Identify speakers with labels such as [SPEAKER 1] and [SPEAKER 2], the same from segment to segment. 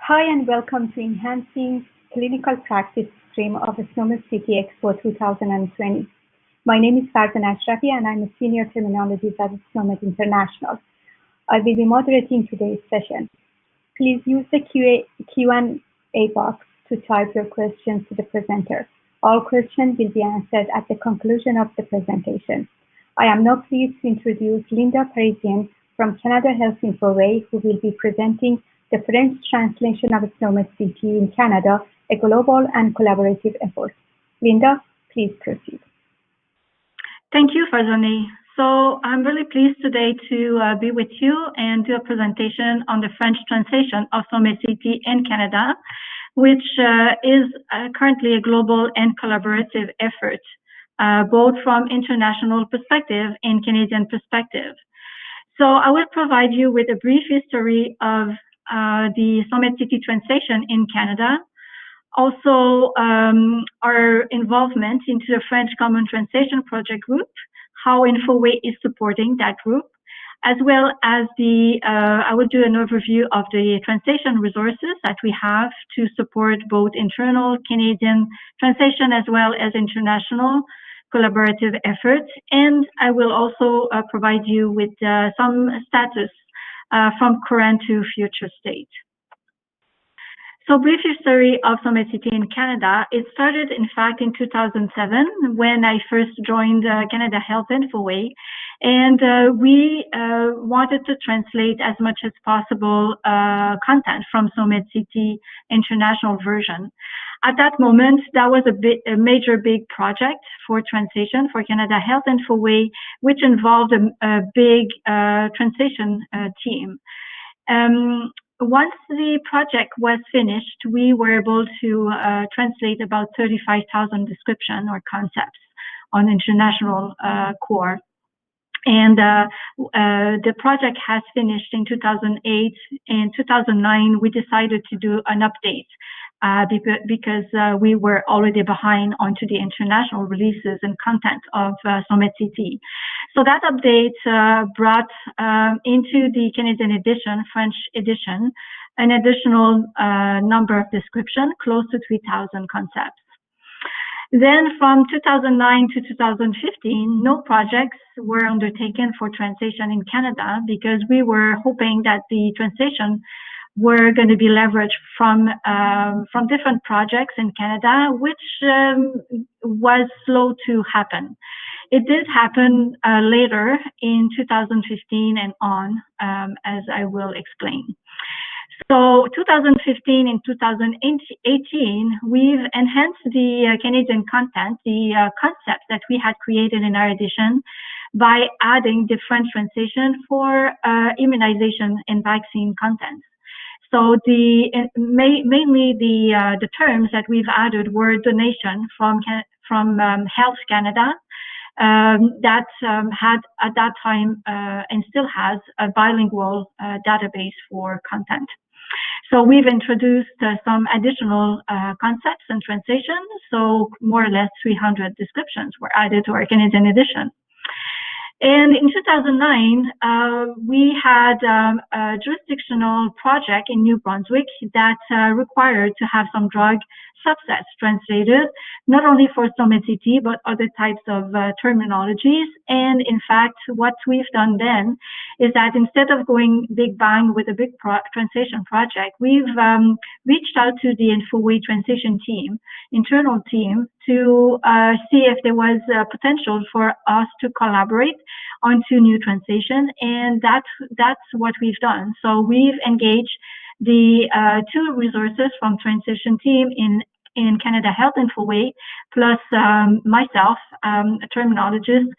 [SPEAKER 1] Hi and welcome to Enhancing Clinical Practice stream of SNOMED CT Expo 2020. My name is Farzan Ashrafi and I'm a Senior Terminologist at SNOMED International. I will be moderating today's session. Please use the Q&A box to type your questions to the presenter. All questions will be answered at the conclusion of the presentation. I am now pleased to introduce Linda Parisien from Canada Health Infoway, who will be presenting the French translation of SNOMED CT in Canada, a global and collaborative effort. Linda, please proceed.
[SPEAKER 2] Thank you, Farzani. So I'm really pleased today to be with you and do a presentation on the French translation of SNOMED CT in Canada, which is currently a global and collaborative effort, both from international perspective and Canadian perspective. So I will provide you with a brief history of the SNOMED CT translation in Canada, also our involvement into the French Common Translation Project group, how Infoway is supporting that group, as well as I will do an overview of the translation resources that we have to support both internal Canadian translation as well as international collaborative efforts. And I will also provide you with some status from current to future state. So brief history of SNOMED CT in Canada. It started in fact in 2007 when I first joined Canada Health Infoway, and we wanted to translate as much as possible content from SNOMED CT international version. At that moment, that was a major big project for translation for Canada Health Infoway, which involved a big translation team. Once the project was finished, we were able to translate about 35,000 descriptions or concepts on international core. And the project has finished in 2008. In 2009, we decided to do an update because we were already behind onto the international releases and content of SNOMED CT. So that update brought into the Canadian edition, French edition, an additional number of descriptions, close to 3,000 concepts. Then from 2009 to 2015, no projects were undertaken for translation in Canada because we were hoping that the translation were going to be leveraged from different projects in Canada, which was slow to happen. It did happen later in 2015 and on, as I will explain. So 2015 and 2018, we've enhanced the Canadian content, the concept that we had created in our edition by adding the French translation for immunization and vaccine content. So mainly the terms that we've added were donation from Health Canada that had at that time and still has a bilingual database for content. So we've introduced some additional concepts and translations. So more or less 300 descriptions were added to our Canadian edition. And in 2009, we had a jurisdictional project in New Brunswick that required to have some drug subsets translated, not only for SNOMED CT, but other types of terminologies. And in fact, what we've done then is that instead of going big bang with a big translation project, we've reached out to the Infoway translation team, internal team, to see if there was potential for us to collaborate onto new translation, and that's what we've done. So we've engaged the two resources from translation team in Canada Health Infoway, plus myself, a terminologist,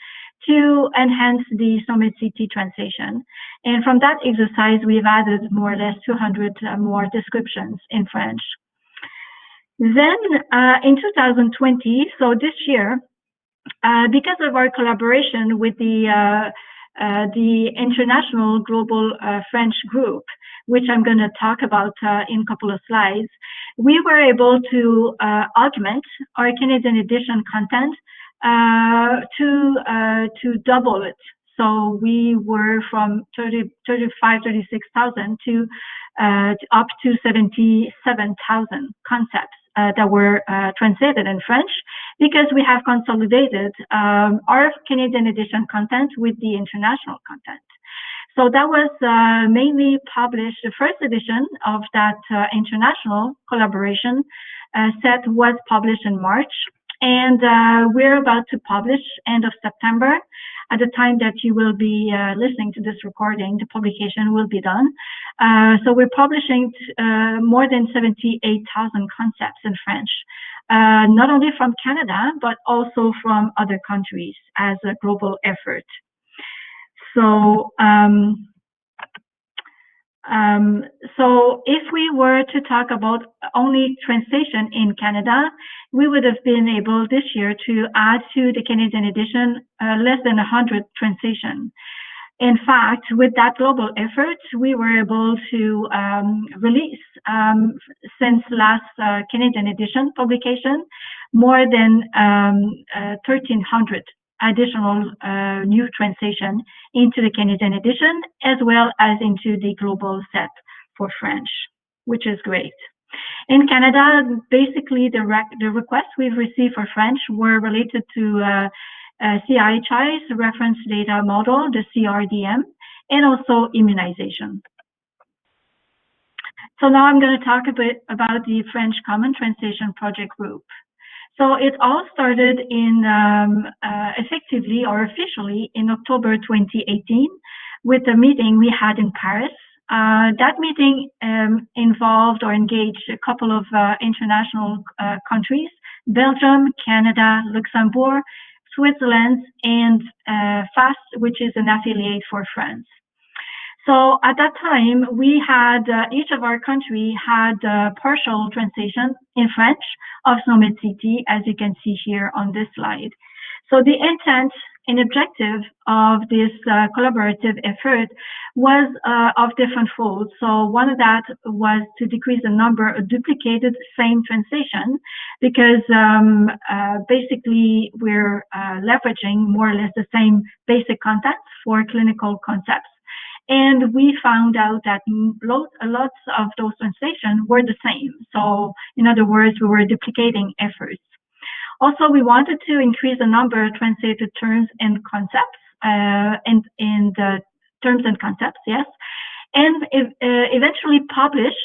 [SPEAKER 2] to enhance the SNOMED CT translation. And from that exercise, we've added more or less 200 more descriptions in French. Then in 2020, so this year, because of our collaboration with the international global French group, which I'm going to talk about in a couple of slides, we were able to augment our Canadian edition content to double it. So we were from 36,000 to up to 77,000 concepts that were translated in French, because we have consolidated our Canadian edition content with the international content. So that was mainly published. The first edition of that international collaboration set was published in March, and we're about to publish end of September. At the time that you will be listening to this recording, the publication will be done. So we're publishing more than 78,000 concepts in French, not only from Canada, but also from other countries as a global effort. So, so if we were to talk about only translation in Canada, we would have been able this year to add to the Canadian edition less than 100 translations. In fact, with that global effort, we were able to release, since last Canadian edition publication, more than 1,300 additional new translation into the Canadian edition, as well as into the global set for French, which is great. In Canada, basically the requests we've received for French were related to CIHI's reference data model, the CRDM, and also immunization. So now I'm going to talk a bit about the French Common Translation Project Group. So it all started in effectively or officially in October 2018 with a meeting we had in Paris. That meeting involved or engaged a couple of international countries: Belgium, Canada, Luxembourg, Switzerland, and FAST, which is an affiliate for France. So at that time, we had, each of our country had partial translation in French of SNOMED CT, as you can see here on this slide. So the intent and objective of this collaborative effort was of different folds. So one of that was to decrease the number of duplicated same translation, because basically we're leveraging more or less the same basic concepts for clinical concepts. And we found out that lots of those translations were the same. So in other words, we were duplicating efforts. Also, we wanted to increase the number of translated terms and concepts, and the terms and concepts, yes, and eventually publish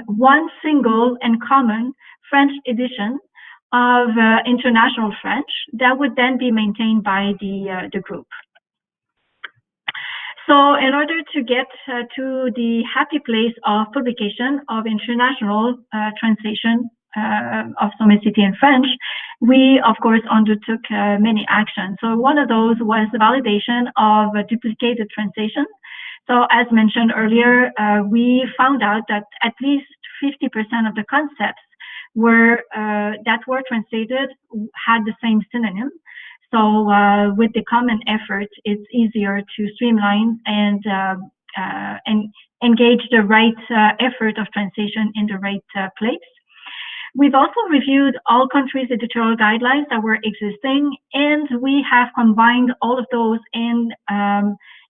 [SPEAKER 2] one single and common French edition of international French that would then be maintained by the group. So in order to get to the happy place of publication of international translation of SNOMED CT in French, we of course undertook many actions. So one of those was the validation of a duplicated translation. So as mentioned earlier, we found out that at least 50% of the concepts that were translated had the same synonym. So with the common effort, it's easier to streamline and engage the right effort of translation in the right place. We've also reviewed all countries' editorial guidelines that were existing, and we have combined all of those and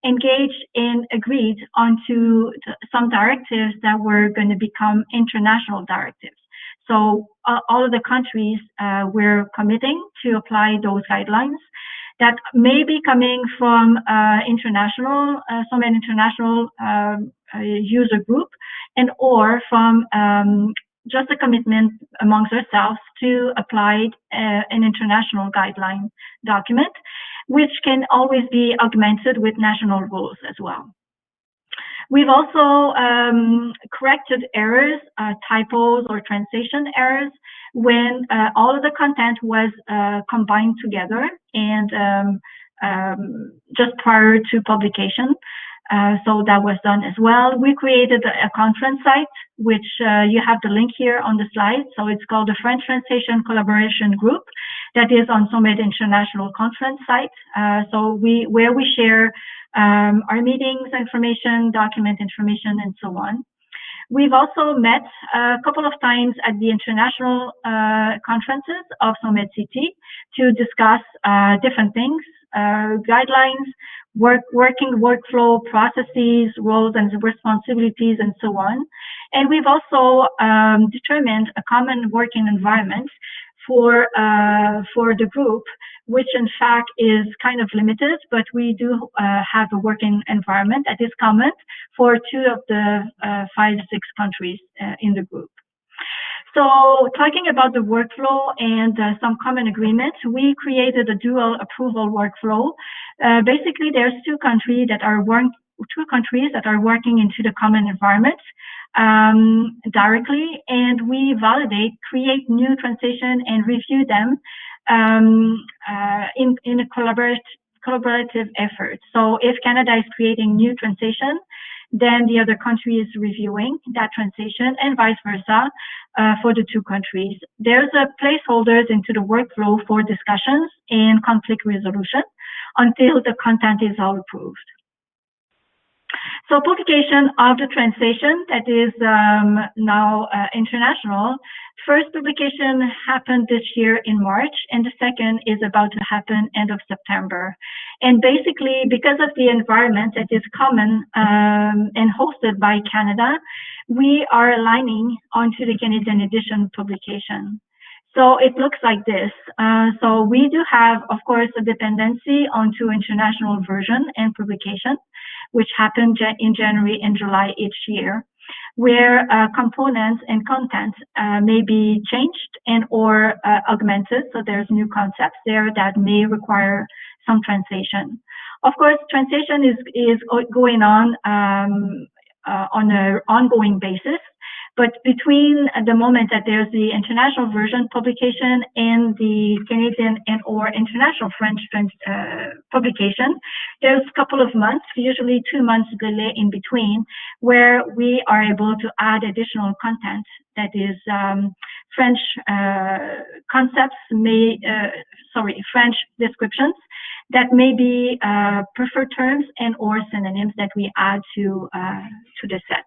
[SPEAKER 2] engaged and agreed onto some directives that were going to become international directives. So all of the countries we're committing to apply those guidelines that may be coming from international, some international user group, and or from just a commitment amongst ourselves to apply an international guideline document, which can always be augmented with national rules as well. We've also corrected errors, typos, or translation errors when all of the content was combined together and just prior to publication. So that was done as well. We created a conference site, which you have the link here on the slide. So it's called the French Translation Collaboration Group. That is on SNOMED International Conference site. So where we share our meetings information, document information, and so on. We've also met a couple of times at the international conferences of SNOMED CT to discuss different things, guidelines, working workflow, processes, roles and responsibilities, and so on. And we've also determined a common working environment for the group, which in fact is kind of limited, but we do have a working environment that is common for 2 of the 5 to 6 countries in the group. So talking about the workflow and some common agreements, we created a dual approval workflow. Basically, there's 2 countries that are working into the common environment directly, and we validate, create new translation, and review them in a collaborative effort. So if Canada is creating new translation, then the other country is reviewing that translation, and vice versa for the 2 countries. There's a placeholders into the workflow for discussions and conflict resolution until the content is all approved. So publication of the translation that is now international. First publication happened this year in March, and the second is about to happen end of September. And basically, because of the environment that is common and hosted by Canada, we are aligning onto the Canadian edition publication. So it looks like this. So we do have, of course, a dependency onto international version and publication, which happened in January and July each year, where components and content may be changed and or augmented. So there's new concepts there that may require some translation. Of course, translation is going on an ongoing basis. But between the moment that there's the international version publication and the Canadian and or international French publication, there's a couple of months, usually 2 months delay in between, where we are able to add additional content that is French concepts, French descriptions that may be preferred terms and or synonyms that we add to the set.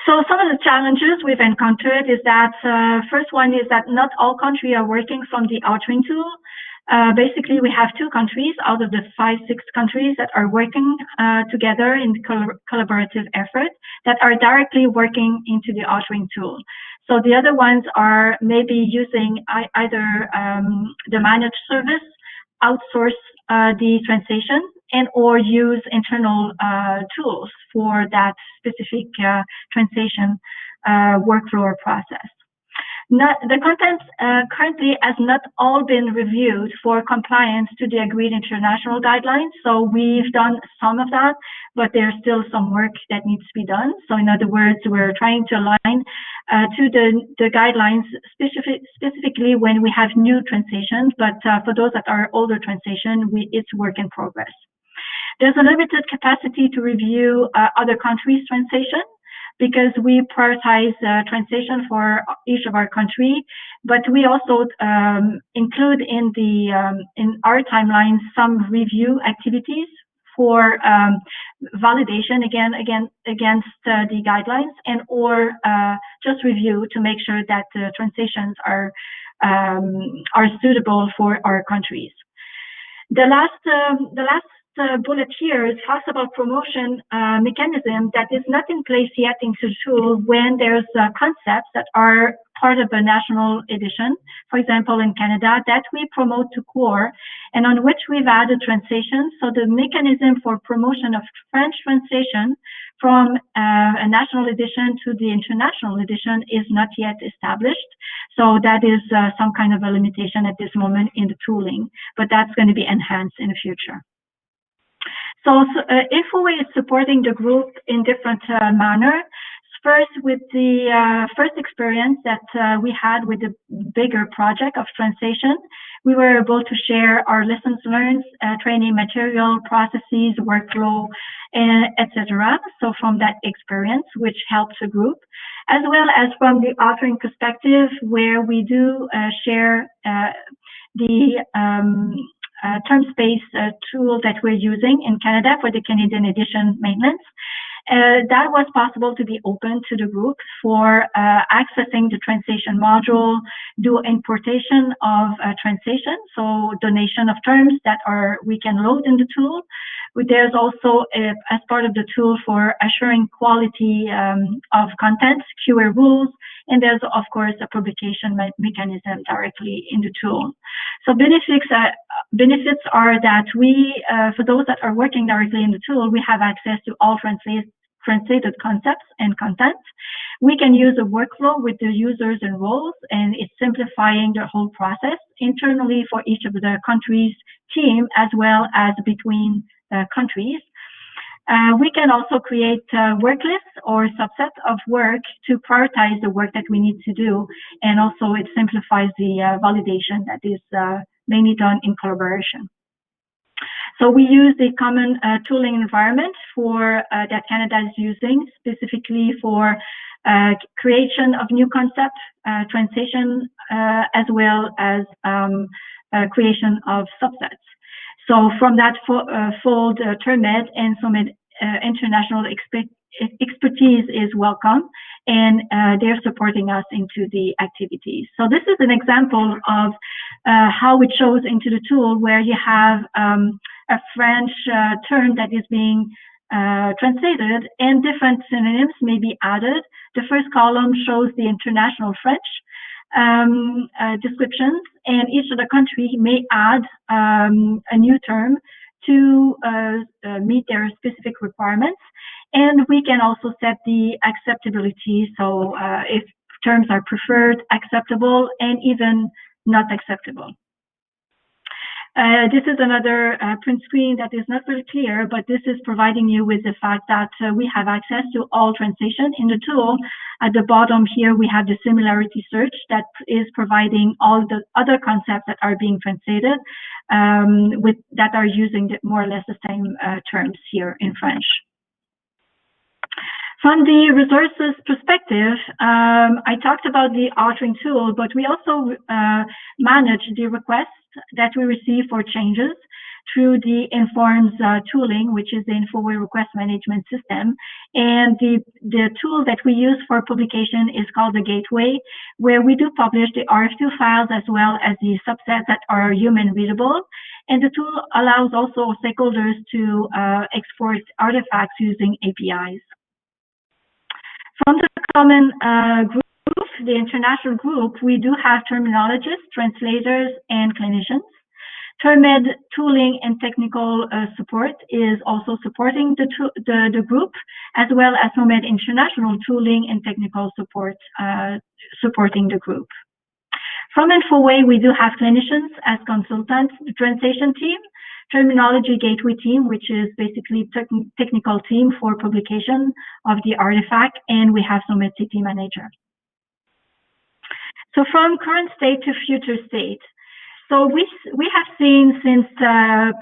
[SPEAKER 2] So some of the challenges we've encountered is that first one is that not all countries are working from the authoring tool. Basically, we have 2 countries out of the 5, 6 countries that are working together in the collaborative effort that are directly working into the authoring tool. So the other ones are maybe using either the managed service, outsource the translation, and or use internal tools for that specific translation workflow or process. The content currently has not all been reviewed for compliance to the agreed international guidelines. So we've done some of that, but there's still some work that needs to be done. So in other words, we're trying to align to the guidelines specifically when we have new translations, but for those that are older translation, it's work in progress. There's a limited capacity to review other countries' translation because we prioritize translation for each of our country, but we also include in our timeline some review activities for validation against the guidelines and or just review to make sure that the translations are suitable for our countries. The last bullet here talks about promotion mechanism that is not in place yet into the tool when there's concepts that are part of a national edition, for example, in Canada, that we promote to core and on which we've added translation. So the mechanism for promotion of French translation from a national edition to the international edition is not yet established. So that is some kind of a limitation at this moment in the tooling, but that's going to be enhanced in the future. So Infoway is supporting the group in different manner. First, with the first experience that we had with the bigger project of translation, we were able to share our lessons learned, training material, processes, workflow, etc. So from that experience, which helps the group, as well as from the authoring perspective, where we do share the term space tool that we're using in Canada for the Canadian edition maintenance. That was possible to be open to the group for accessing the translation module, do importation of translation, so donation of terms that we can load in the tool. There's also, as part of the tool, for assuring quality of content, QA rules, and there's, of course, a publication mechanism directly in the tool. So benefits are that we, for those that are working directly in the tool, we have access to all translated concepts and content. We can use a workflow with the users and roles, and it's simplifying the whole process internally for each of the countries' team, as well as between countries. We can also create work lists or subsets of work to prioritize the work that we need to do, and also it simplifies the validation that is mainly done in collaboration. So we use the common tooling environment for that Canada is using, specifically for creation of new concepts, translation, as well as creation of subsets. So from that fold, TermMed and SNOMED international expertise is welcome, and they're supporting us into the activities. So this is an example of how it shows into the tool, where you have a French term that is being translated, and different synonyms may be added. The first column shows the international French descriptions, and each of the country may add a new term to meet their specific requirements. And we can also set the acceptability, so if terms are preferred, acceptable, and even not acceptable. This is another print screen that is not very clear, but this is providing you with the fact that we have access to all translation in the tool. At the bottom here, we have the similarity search that is providing all the other concepts that are being translated that are using more or less the same terms here in French. From the resources perspective, I talked about the authoring tool, but we also manage the requests that we receive for changes through the Informs tooling, which is the Infoway request management system. And the tool that we use for publication is called the Gateway, where we do publish the RF2 files as well as the subsets that are human readable. And the tool allows also stakeholders to export artifacts using APIs. From the common group, the international group, we do have terminologists, translators, and clinicians. TermMed tooling and technical support is also supporting the group, as well as SNOMED international tooling and technical support supporting the group. From Infoway, we do have clinicians as consultants, the translation team, terminology gateway team, which is basically technical team for publication of the artifact, and we have SNOMED CT manager. So from current state to future state, so we have seen since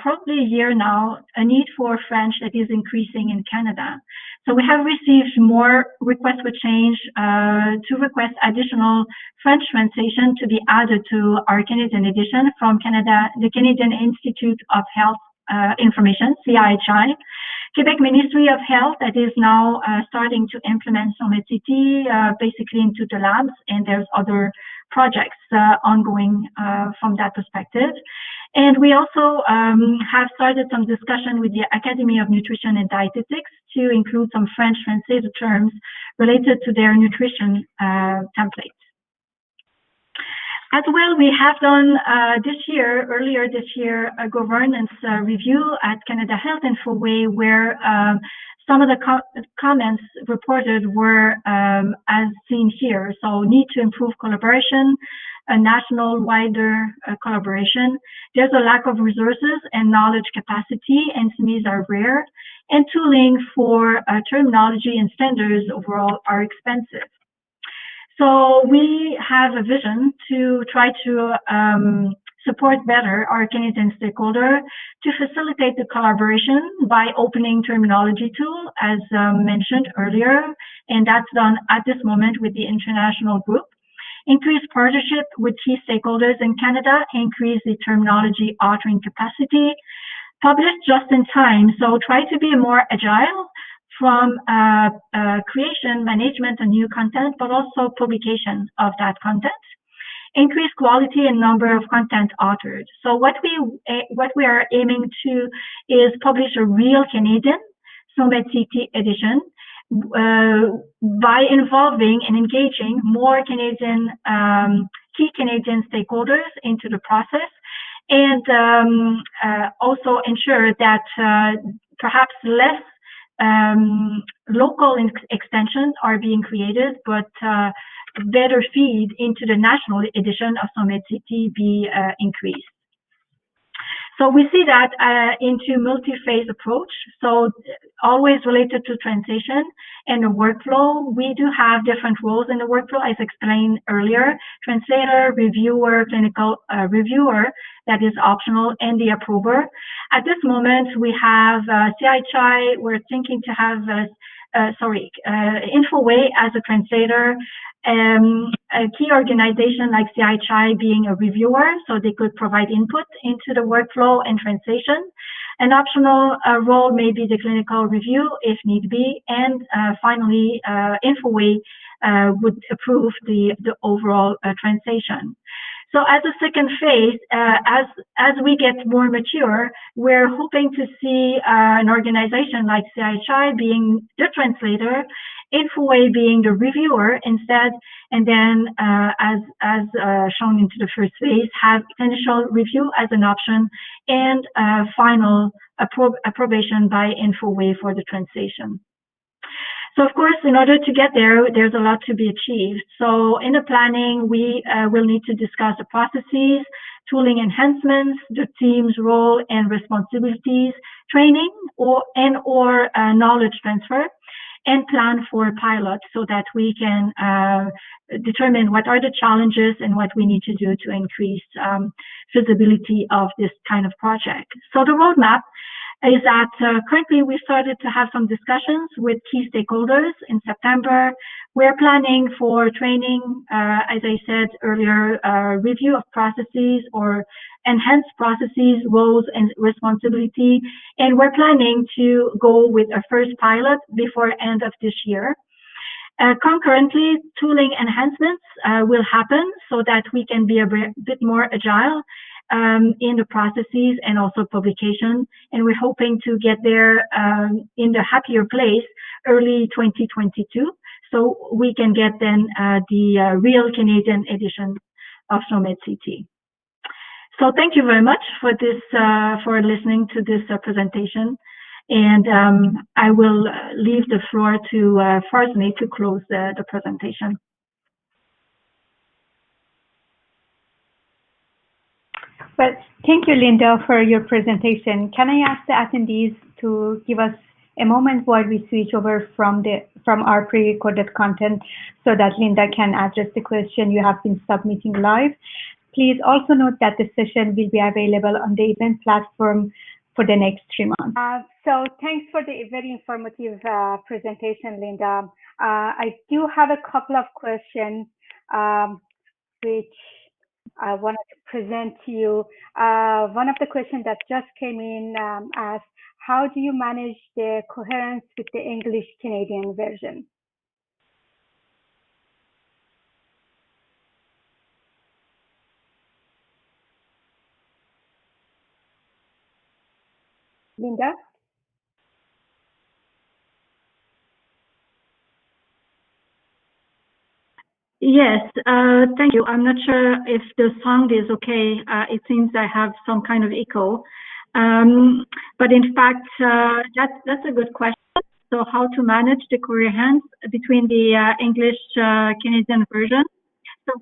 [SPEAKER 2] probably a year now a need for French that is increasing in Canada. So we have received more requests for change to request additional French translation to be added to our Canadian edition from Canada, the Canadian Institute of Health Information, CIHI, Quebec Ministry of Health that is now starting to implement SNOMED CT basically into the labs, and there's other projects ongoing from that perspective. And we also have started some discussion with the Academy of Nutrition and Dietetics to include some French translated terms related to their nutrition templates. As well, we have done earlier this year, a governance review at Canada Health Infoway, where some of the comments reported were as seen here. So need to improve collaboration, a national wider collaboration. There's a lack of resources and knowledge capacity, and SMEs are rare, and tooling for terminology and standards overall are expensive. So we have a vision to try to support better our Canadian stakeholder to facilitate the collaboration by opening terminology tool, as mentioned earlier, and that's done at this moment with the international group. Increase partnership with key stakeholders in Canada, increase the terminology authoring capacity, publish just in time, so try to be more agile from creation, management, and new content, but also publication of that content. Increase quality and number of content authored. So what we are aiming to is publish a real Canadian SNOMED CT edition by involving and engaging more Canadian key Canadian stakeholders into the process, and also ensure that perhaps less local extensions are being created, but better feed into the national edition of SNOMED CT be increased. So we see that into multi-phase approach. So always related to translation and the workflow. We do have different roles in the workflow, as explained earlier: translator, reviewer, clinical reviewer, that is optional, and the approver. At this moment, we have CIHI. We're thinking to have Infoway as a translator, a key organization like CIHI being a reviewer, so they could provide input into the workflow and translation. An optional role may be the clinical review if need be, and finally, Infoway would approve the overall translation. So as a second phase, as we get more mature, we're hoping to see an organization like CIHI being the translator, Infoway being the reviewer instead, and then as shown into the first phase, have initial review as an option, and final approbation by Infoway for the translation. So of course, in order to get there, there's a lot to be achieved. So in the planning, we will need to discuss the processes, tooling enhancements, the team's role and responsibilities, training or knowledge transfer, and plan for a pilot so that we can determine what are the challenges and what we need to do to increase feasibility of this kind of project. So the roadmap is that currently we started to have some discussions with key stakeholders in September. We're planning for training, as I said earlier, review of processes or enhanced processes, roles, and responsibility. And we're planning to go with a first pilot before end of this year. Concurrently, tooling enhancements will happen so that we can be a bit more agile in the processes and also publication. And we're hoping to get there in the happier place early 2022, so we can get then the real Canadian edition of SNOMED CT. So thank you very much for this, for listening to this presentation. And I will leave the floor to Farzaneh to close the presentation.
[SPEAKER 1] Well, thank you, Linda, for your presentation. Can I ask the attendees to give us a moment while we switch over from our pre-recorded content so that Linda can address the question you have been submitting live? Please also note that the session will be available on the event platform for the next 3 months. So thanks for the very informative presentation, Linda. I do have a couple of questions which I wanted to present to you. One of the questions that just came in asked, how do you manage the coherence with the English Canadian version? Linda?
[SPEAKER 2] Yes, thank you. I'm not sure if the sound is okay. It seems I have some kind of echo. But in fact, that's a good question. So how to manage the coherence between the English Canadian version? So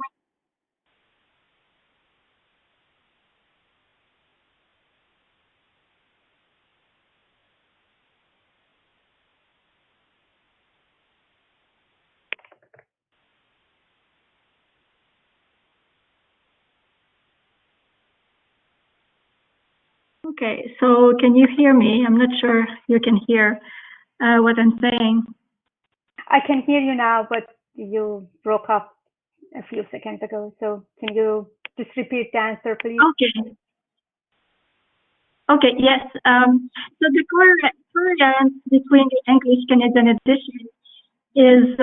[SPEAKER 2] okay, so can you hear me? I'm not sure you can hear what I'm saying.
[SPEAKER 1] I can hear you now, but you broke up a few seconds ago. So can you just repeat the answer, please?
[SPEAKER 2] Okay. Okay, yes. So the experience between the English-Canadian edition is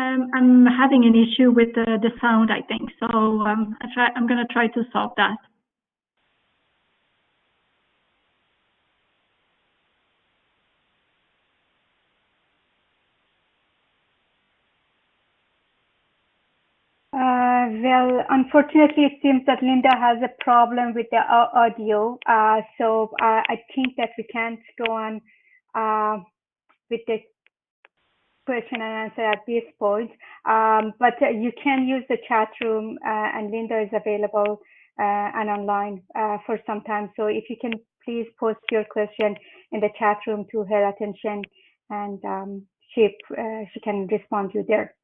[SPEAKER 2] I'm having an issue with the sound, I think. So I'm going to try to solve that.
[SPEAKER 1] Well, unfortunately, it seems that Linda has a problem with the audio. So I think that we can't go on with the question and answer at this point. But you can use the chat room, and Linda is available and online for some time. So if you can please post your question in the chat room to her attention, and she can respond to you there.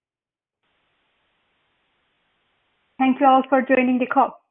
[SPEAKER 1] Thank you all for joining the call.